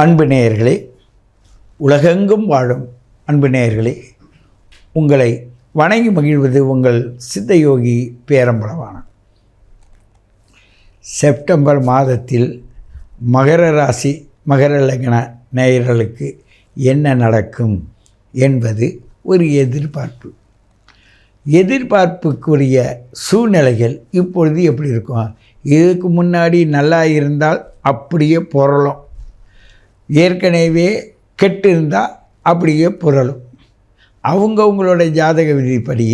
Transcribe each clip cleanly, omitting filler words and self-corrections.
அன்பு நேயர்களே, உலகெங்கும் வாழும் அன்பு நேயர்களே, உங்களை வணங்கி மகிழ்வது உங்கள் சித்தயோகி பேரம்பலவாணன். செப்டம்பர் மாதத்தில் மகர ராசி மகர லக்ன நேயர்களுக்கு என்ன நடக்கும் என்பது ஒரு எதிர்பார்ப்புக்குரிய சூழ்நிலைகள் இப்பொழுது எப்படி இருக்கும்? இதுக்கு முன்னாடி நல்லா இருந்தால் அப்படியே புரளும், ஏற்கனவே கெட்டு இருந்தால் அப்படியே புரளும். அவங்கவுங்களோட ஜாதக விதிப்படி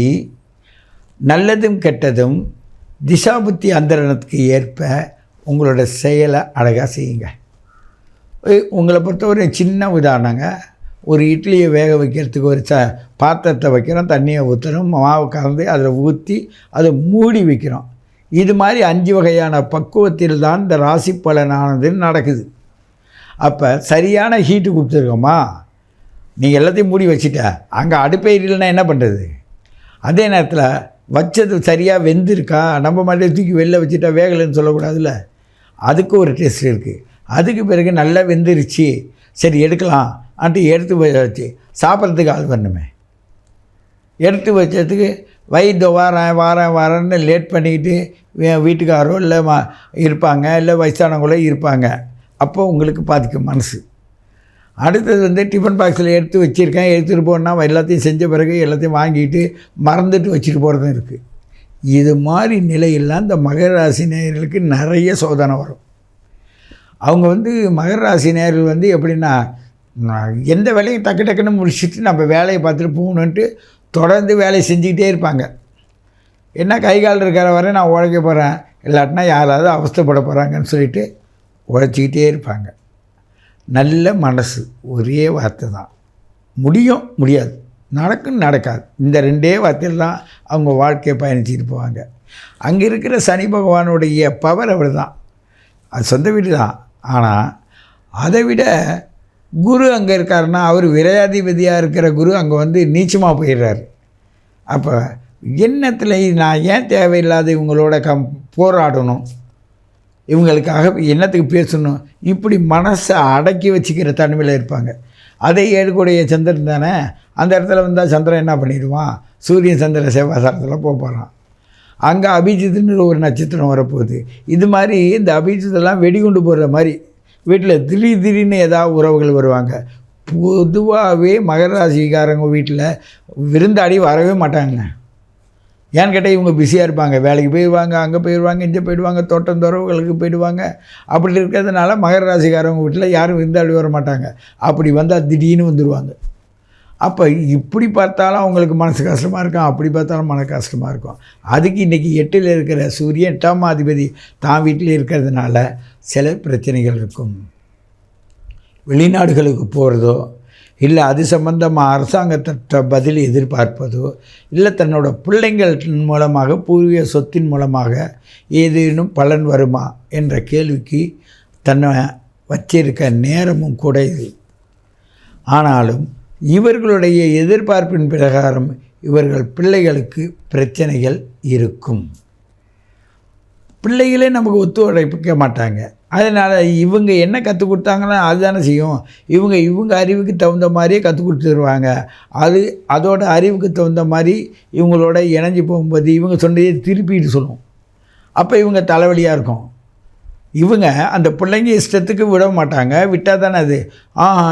நல்லதும் கெட்டதும் திசாபுத்தி அந்தரணத்துக்கு ஏற்ப உங்களோட செயலை அழகாக செய்யுங்க. உங்களை பொறுத்தவரை சின்ன உதாரணங்க, ஒரு இட்லியை வேக வைக்கிறதுக்கு ஒரு பாத்திரத்தை வைக்கிறோம், தண்ணியை ஊற்றுறோம், மாவு கலந்து அதில் ஊற்றி அதை மூடி வைக்கிறோம். இது மாதிரி 5 வகையான பக்குவத்தில் தான் இந்த ராசி பலனானது நடக்குது. அப்போ சரியான ஹீட்டு கொடுத்துருக்கோமா, நீங்கள் எல்லாத்தையும் மூடி வச்சுட்ட, அங்கே அடுப்பே இல்லைன்னா என்ன பண்ணுறது? அதே நேரத்தில் வச்சது சரியாக வெந்திருக்கா, நம்ம மட்டும் தூக்கி வெளில வச்சுட்டா வேகலைன்னு சொல்லக்கூடாதுல்ல. அதுக்கு ஒரு டெஸ்ட் இருக்குது. அதுக்கு பிறகு நல்லா வெந்துருச்சு, சரி எடுக்கலாம் அன்ட்டு எடுத்து வச்சு சாப்பிட்றதுக்கு ஆள் வரணுமே. எடுத்து வச்சதுக்கு வயிற்று வாரேன்னு லேட் பண்ணிக்கிட்டு வீட்டுக்காரோ இல்லை இருப்பாங்க, இல்லை வயசானவங்களோ இருப்பாங்க. அப்போ உங்களுக்கு பாதிக்கும் மனசு. அடுத்தது டிஃபன் பாக்ஸில் எடுத்து வச்சுருக்கேன், எடுத்துகிட்டு போனால் எல்லாத்தையும் செஞ்ச பிறகு எல்லாத்தையும் வாங்கிட்டு மறந்துட்டு வச்சுட்டு போகிறதும் இருக்குது. இது மாதிரி நிலையெல்லாம் இந்த மகர ராசி நேயர்களுக்கு நிறைய சோதனை வரும். அவங்க மகர ராசி நேயர்கள் எப்படின்னா, எந்த வேலையும் டக்குன்னு முடிச்சுட்டு நம்ம வேலையை பார்த்துட்டு போகணுன்ட்டு தொடர்ந்து வேலையை செஞ்சுக்கிட்டே இருப்பாங்க. என்ன கை கால் இருக்கிற வரை நான் உழைக்க போகிறேன், இல்லாட்டினா யாராவது அவஸ்தைப்பட போகிறாங்கன்னு சொல்லிட்டு உழைச்சிக்கிட்டே இருப்பாங்க. நல்ல மனசு, ஒரே வார்த்தை தான், முடியும் முடியாது, நடக்கும் நடக்காது, இந்த 2 வார்த்தையில் தான் அவங்க வாழ்க்கையை பயணிச்சுட்டு போவாங்க. அங்கே இருக்கிற சனி பகவானுடைய பவர் அப்படி தான், அது சொந்த வீடு தான். ஆனால் அதை விட குரு அங்கே இருக்காருன்னா, அவர் விரையாதிபதியாக இருக்கிற குரு அங்கே நீச்சமாக போயிடுறாரு. அப்போ எண்ணத்தில் நான் ஏன் தேவையில்லாத இவங்களோட போராடணும், இவங்களுக்காக என்னத்துக்கு பேசணும், இப்படி மனசை அடக்கி வச்சுக்கிற தன்மையில் இருப்பாங்க. அதே 7 கூடிய சந்திரன் தானே, அந்த இடத்துல வந்தால் சந்திரன் என்ன பண்ணிடுவான், சூரியன் சந்திரன் செவ்வாசாரத்தில் போகிறான். அங்கே அபிஜித்துன்னு ஒரு நட்சத்திரம் வரப்போகுது. இது மாதிரி இந்த அபிஜித்தெல்லாம் வெடிகுண்டு போடுற மாதிரி வீட்டில் திடீர்னு ஏதாவது உறவுகள் வருவாங்க. பொதுவாகவே மகர ராசிக்காரங்க வீட்டில் விருந்தாடி வரவே மாட்டாங்க. ஏன்னு கேட்டால் இவங்க பிஸியாக இருப்பாங்க, வேலைக்கு போயிடுவாங்க, அங்கே போயிடுவாங்க, இங்கே போயிடுவாங்க, தோட்டம் துறவுகளுக்கு போயிடுவாங்க. அப்படி இருக்கிறதுனால மகர ராசிக்காரவங்க வீட்டில் யாரும் விருந்தாடி வர மாட்டாங்க. அப்படி வந்தால் திடீர்னு வந்துடுவாங்க. அப்போ இப்படி பார்த்தாலும் அவங்களுக்கு மனசு கஷ்டமாக இருக்கும், அப்படி பார்த்தாலும் மன கஷ்டமாக இருக்கும். அதுக்கு இன்றைக்கி 8ல் இருக்கிற சூரியன் 8ஆம் அதிபதி தான் வீட்டில் இருக்கிறதுனால சில பிரச்சனைகள் இருக்கும். வெளிநாடுகளுக்கு போகிறதோ, இல்லை அது சம்பந்தமாக அரசாங்கத்திட்ட பதில் எதிர்பார்ப்பதோ, இல்லை தன்னோட பிள்ளைங்கள் மூலமாக பூர்வீக சொத்தின் மூலமாக ஏதேனும் பலன் வருமா என்ற கேள்விக்கு தன்னை வச்சிருக்க நேரமும் கூட இது. ஆனாலும் இவர்களுடைய எதிர்பார்ப்பின் பிரகாரம் இவர்கள் பிள்ளைகளுக்கு பிரச்சனைகள் இருக்கும். பிள்ளைகளே நமக்கு ஒத்துழைக்க மாட்டாங்க. அதனால் இவங்க என்ன கற்றுக் கொடுத்தாங்கன்னா அதுதானே செய்யும். இவங்க அறிவுக்கு தகுந்த மாதிரியே கற்றுக் கொடுத்துருவாங்க. அதோட அறிவுக்கு தகுந்த மாதிரி இவங்களோட இணைஞ்சி போகும்போது இவங்க சொன்னதே திருப்பிட்டு சொல்லும். அப்போ இவங்க தலைவலியாக இருக்கும். இவங்க அந்த பிள்ளைங்க இஷ்டத்துக்கு விட மாட்டாங்க. விட்டால் தானே அது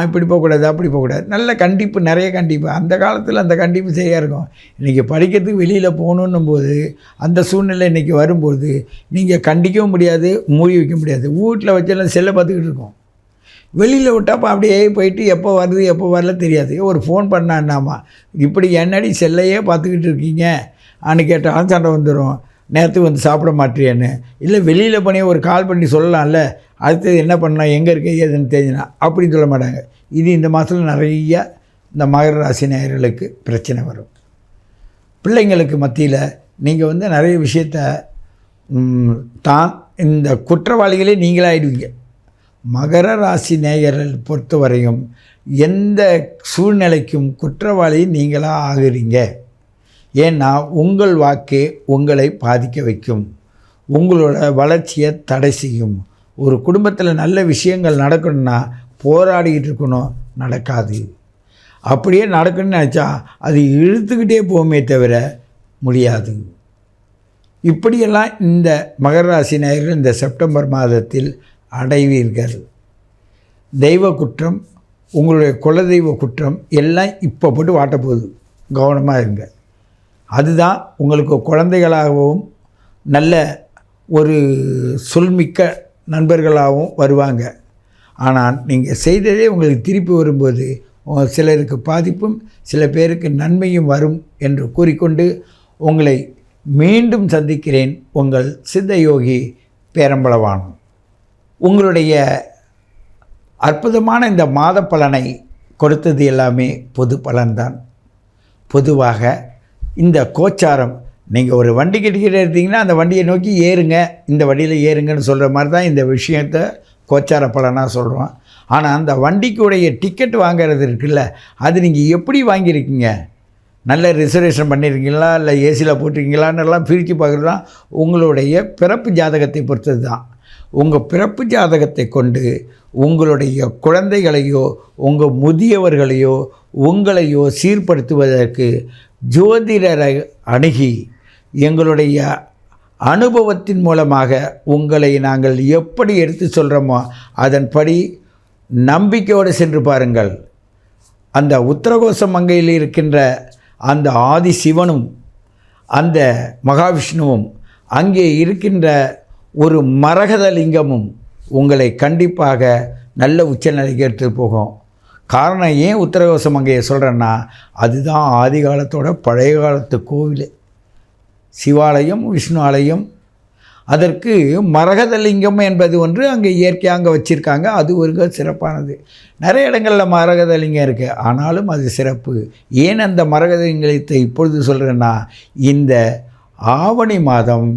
இப்படி போகக்கூடாது, அப்படி போகக்கூடாது. நல்ல கண்டிப்பு, நிறைய கண்டிப்பு. அந்த காலத்தில் அந்த கண்டிப்பு சரியாக இருக்கும். இன்றைக்கி படிக்கிறதுக்கு வெளியில் போகணுன்னும் போது அந்த சூழ்நிலை இன்றைக்கி வரும்போது நீங்கள் கண்டிக்கவும் முடியாது, மூடி வைக்க முடியாது. வீட்டில் வச்செல்லாம் செல்லை பார்த்துக்கிட்டு இருக்கோம். வெளியில் விட்டால் அப்படியே போயிட்டு எப்போ வருது எப்போ வரல தெரியாது. ஒரு ஃபோன் பண்ணான்னாமா, இப்படி என்னடி செல்லையே பார்த்துக்கிட்டு இருக்கீங்க அன்னு கேட்டாலும் சண்டை வந்துடும். நேரத்துக்கு சாப்பிட மாட்டேன்னு, இல்லை வெளியில் பண்ணி ஒரு கால் பண்ணி சொல்லலாம்ல, அடுத்தது என்ன பண்ணலாம், எங்கே இருக்க ஏதுன்னு தெரிஞ்சுனா அப்படின்னு சொல்ல மாட்டாங்க. இது இந்த மாதத்தில் நிறைய இந்த மகர ராசி நேயர்களுக்கு பிரச்சனை வரும். பிள்ளைங்களுக்கு மத்தியில் நீங்கள் நிறைய விஷயத்த தான் இந்த குற்றவாளிகளே நீங்களாகிடுவீங்க. மகர ராசி நேயர்கள் பொறுத்தவரையும் எந்த சூழ்நிலைக்கும் குற்றவாளி நீங்களாக ஆகுறீங்க. ஏன்னா உங்கள் வாக்கே உங்களை பாதிக்க வைக்கும், உங்களோட வளர்ச்சியை தடை செய்யும். ஒரு குடும்பத்தில் நல்ல விஷயங்கள் நடக்கணும்னா போராடிக்கிட்டு இருக்கணும், நடக்காது. அப்படியே நடக்கணும்னு நினச்சா அது இழுத்துக்கிட்டே போகுமே தவிர முடியாது. இப்படியெல்லாம் இந்த மகர ராசி நேயர்கள் இந்த செப்டம்பர் மாதத்தில் அடைவீர்கள். தெய்வ குற்றம், உங்களுடைய குலதெய்வ குற்றம் எல்லாம் இப்போ போட்டு வாட்ட போகுது. கவனமாக இருங்க. அதுதான் உங்களுக்கு குழந்தைகளாகவும் நல்ல ஒரு சொல்மிக்க நண்பர்களாகவும் வருவாங்க. ஆனால் நீங்கள் செய்ததே உங்களுக்கு திருப்பி வரும்போது சிலருக்கு பாதிப்பும் சில பேருக்கு நன்மையும் வரும் என்று கூறிக்கொண்டு உங்களை மீண்டும் சந்திக்கிறேன். உங்கள் சித்தயோகி பேரம்பளவான். உங்களுடைய அற்புதமான இந்த மாத பலனை கொடுத்தது எல்லாமே பொது பலன்தான். பொதுவாக இந்த கோச்சாரம், நீங்கள் ஒரு வண்டி கிட்டக்கிட்ட இருந்தீங்கன்னா அந்த வண்டியை நோக்கி ஏறுங்க, இந்த வண்டியில் ஏறுங்கன்னு சொல்கிற மாதிரி தான் இந்த விஷயத்தை கோச்சார பலனாக சொல்கிறோம். ஆனால் அந்த வண்டிக்குடைய டிக்கெட் வாங்கிறது இருக்குல்ல, அது நீங்கள் எப்படி வாங்கியிருக்கீங்க, நல்ல ரிசர்வேஷன் பண்ணியிருக்கீங்களா இல்லை ஏசியில் போட்டிருக்கீங்களான்னு எல்லாம் பிரித்து பார்க்குறது தான் உங்களுடைய பிறப்பு ஜாதகத்தை பொறுத்தது தான். உங்கள் பிறப்பு ஜாதகத்தை கொண்டு உங்களுடைய குழந்தைகளையோ உங்கள் முதியவர்களையோ உங்களையோ சீர்படுத்துவதற்கு ஜோதிடரை அணுகி எங்களுடைய அனுபவத்தின் மூலமாக உங்களை நாங்கள் எப்படி எடுத்து சொல்கிறோமோ அதன்படி நம்பிக்கையோடு சென்று பாருங்கள். அந்த உத்தரகோச மங்கையில் இருக்கின்ற அந்த ஆதி சிவனும் அந்த மகாவிஷ்ணுவும் அங்கே இருக்கின்ற ஒரு மரகத லிங்கமும் உங்களை கண்டிப்பாக நல்ல உச்சநிலைக்கு எடுத்து போகும். காரணம் ஏன் உத்தரகோச மங்கையை சொல்கிறேன்னா, அதுதான் ஆதி காலத்தோட பழைய காலத்து கோவில், சிவாலயம், விஷ்ணு ஆலயம். அதற்கு மரகதலிங்கம் என்பது ஒன்று அங்கே இயற்கையாக அங்கே வச்சுருக்காங்க. அது ஒரு சிறப்பானது. நிறைய இடங்களில் மரகதலிங்கம் இருக்குது, ஆனாலும் அது சிறப்பு. ஏன் அந்த மரகதலிங்கத்தை இப்பொழுது சொல்கிறேன்னா, இந்த ஆவணி மாதம்,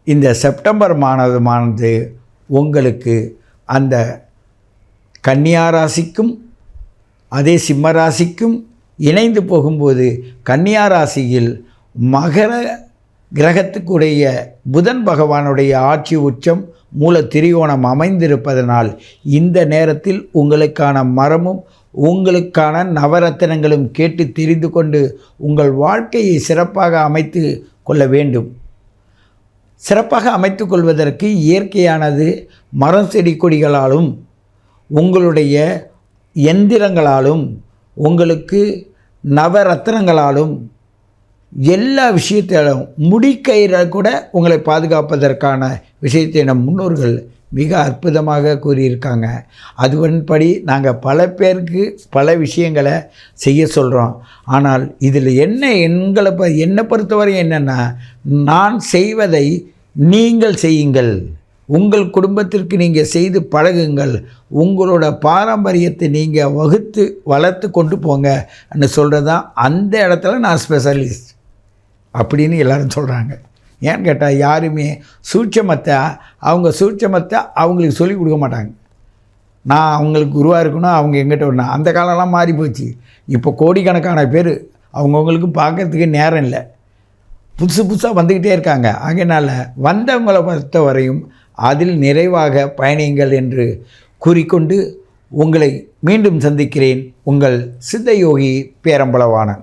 இந்த செப்டம்பர் மாதமானது உங்களுக்கு அந்த கன்னியா ராசிக்கும் அதே சிம்ம ராசிக்கும் இணைந்து போகும்போது கன்னியா ராசியில் மகர கிரகத்துக்குடைய புதன் பகவானுடைய ஆட்சி உச்சம் மூல திரிகோணம் அமைந்திருப்பதனால் இந்த நேரத்தில் உங்களுக்கான மரமும் உங்களுக்கான நவரத்தினங்களும் கேட்டு தெரிந்து கொண்டு உங்கள் வாழ்க்கையை சிறப்பாக அமைத்து கொள்ள வேண்டும். சிறப்பாக அமைத்து கொள்வதற்கு இயற்கையானது மரம் செடி கொடிகளாலும் உங்களுடைய எந்திரங்களாலும் உங்களுக்கு நவரத்தினங்களாலும் எல்லா விஷயத்திலும் முடிக்கயிறை கூட உங்களை பாதுகாப்பதற்கான விஷயத்தை நம் முன்னோர்கள் மிக அற்புதமாக கூறியிருக்காங்க. அதுபடி நாங்கள் பல பேருக்கு பல விஷயங்களை செய்ய சொல்கிறோம். ஆனால் இதில் என்னை பொறுத்தவரை என்னென்னா, நான் செய்வதை நீங்கள் செய்யுங்கள், உங்கள் குடும்பத்திற்கு நீங்கள் செய்து பழகுங்கள், உங்களோட பாரம்பரியத்தை நீங்கள் வகுத்து வளர்த்து கொண்டு போங்கன்னு சொல்கிறது தான். அந்த இடத்துல நான் ஸ்பெஷலிஸ்ட் அப்படின்னு எல்லோரும் சொல்கிறாங்க. ஏன்னு கேட்டால் யாருமே சூட்சமத்தை அவங்களுக்கு சொல்லிக் கொடுக்க மாட்டாங்க. நான் அவங்களுக்கு குருவாக இருக்கணும், அவங்க எங்கிட்ட வரணும். அந்த காலம்லாம் மாறி போச்சு. இப்போ கோடிக்கணக்கான பேர் அவங்கவுங்களுக்கு பார்க்கறதுக்கு நேரம் இல்லை, புதுசாக வந்துக்கிட்டே இருக்காங்க. அதனால் வந்தவங்களை பொறுத்த வரையும் அதில் நிறைவாக பயணியுங்கள் என்று கூறிக்கொண்டு உங்களை மீண்டும் சந்திக்கிறேன். உங்கள் சித்தயோகி பேரம்பளவாணன்.